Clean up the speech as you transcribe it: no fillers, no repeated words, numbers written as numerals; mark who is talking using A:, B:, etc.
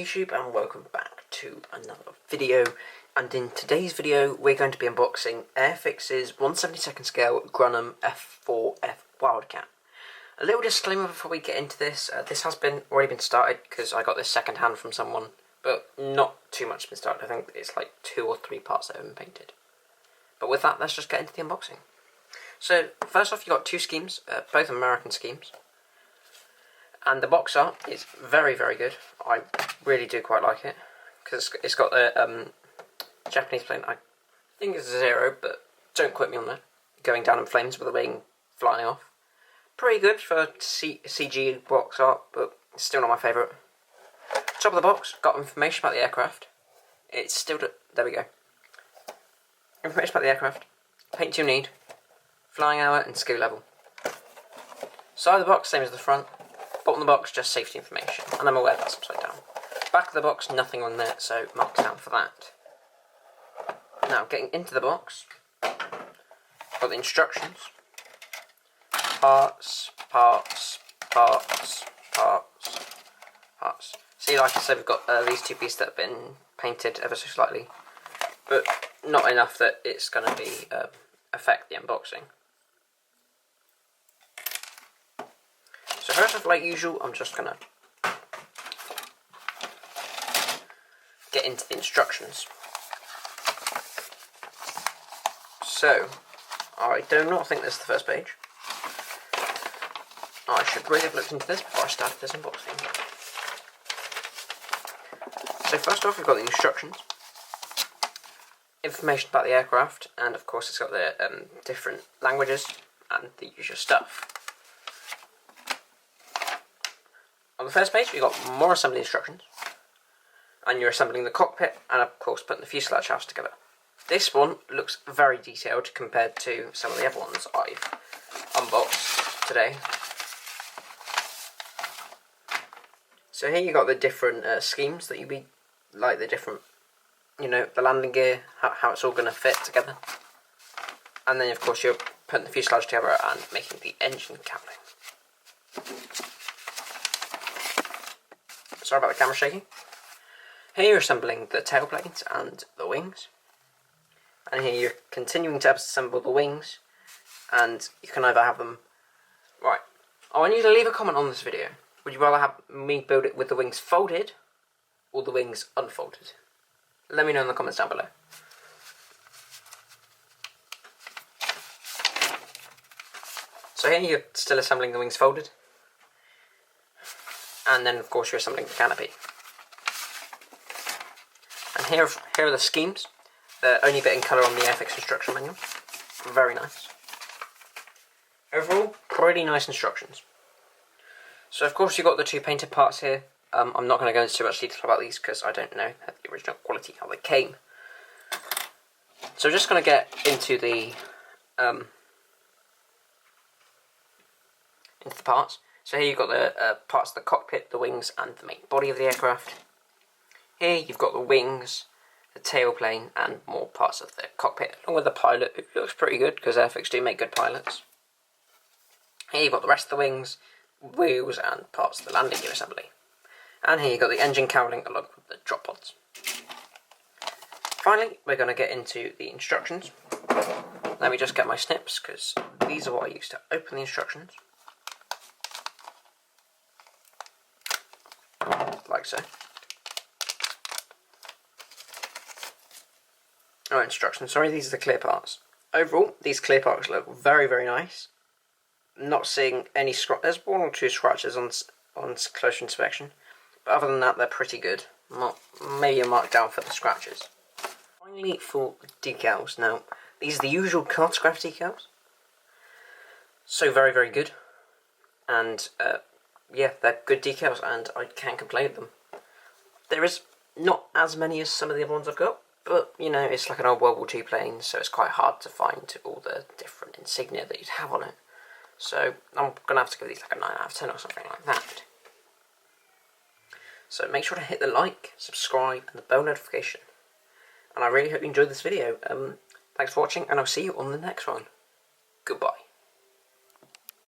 A: YouTube and welcome back to another video, and in today's video we're going to be unboxing Airfix's 1/72 scale Grumman F4F wildcat. A little disclaimer before we get into this, this has already been started because I got this second hand from someone, but not too much has been started. I think it's like 2 or 3 parts that have been painted. But with that, let's just get into the unboxing. So first off, you got 2 schemes, both American schemes. And the box art is very, very good. I really do quite like it because it's got the Japanese plane. I think it's 0, but don't quote me on that. Going down in flames with a wing flying off. Pretty good for CG box art, but still not my favourite. Top of the box, got information about the aircraft. It's still there we go. Information about the aircraft. Paint you need. Flying hour and skill level. Side of the box, same as the front. Bottom of the box, just safety information, and I'm aware that's upside down. Back of the box, nothing on there, so mark down for that. Now, getting into the box, got the instructions. Parts. See, like I said, we've got these 2 pieces that have been painted ever so slightly, but not enough that it's going to be affect the unboxing. So first off, like usual, I'm just going to get into the instructions. So, I do not think this is the first page. I should really have looked into this before I started this unboxing. So first off, we've got the instructions, information about the aircraft, and of course it's got the different languages and the usual stuff. On the first page, we've got more assembly instructions, and you're assembling the cockpit and of course putting the fuselage house together. This one looks very detailed compared to some of the other ones I've unboxed today. So here you got the different schemes that like the different, the landing gear, how it's all going to fit together. And then of course you're putting the fuselage together and making the engine cowling. Sorry about the camera shaking. Here you're assembling the tailplanes and the wings. And here you're continuing to assemble the wings, and you can either have them... Right, I want you to leave a comment on this video. Would you rather have me build it with the wings folded, or the wings unfolded? Let me know in the comments down below. So here you're still assembling the wings folded. And then of course you're assembling the canopy. And here are the schemes. The only bit in colour on the Airfix instruction manual. Very nice. Overall, pretty nice instructions. So of course you've got the 2 painted parts here. I'm not going to go into too much detail about these because I don't know the original quality, how they came. So I'm just going to get into the parts. So here you've got the parts of the cockpit, the wings, and the main body of the aircraft. Here you've got the wings, the tailplane, and more parts of the cockpit, along with the pilot. It looks pretty good because Airfix do make good pilots. Here you've got the rest of the wings, wheels, and parts of the landing gear assembly. And here you've got the engine cowling along with the drop pods. Finally, we're going to get into the instructions. Let me just get my snips because these are what I use to open the instructions. Like so. Oh, instructions. Sorry, these are the clear parts. Overall, these clear parts look very, very nice. Not seeing any scratches. There's 1 or 2 scratches on closer inspection, but other than that, they're pretty good. Maybe a mark down for the scratches. Finally, for decals. Now, these are the usual cartograph decals. So very, very good. And yeah, they're good decals, and I can't complain with them. There is not as many as some of the other ones I've got, but, it's like an old World War II plane, so it's quite hard to find all the different insignia that you'd have on it. So I'm going to have to give these like a 9 out of 10 or something like that. So make sure to hit the like, subscribe, and the bell notification. And I really hope you enjoyed this video. Thanks for watching, and I'll see you on the next one. Goodbye.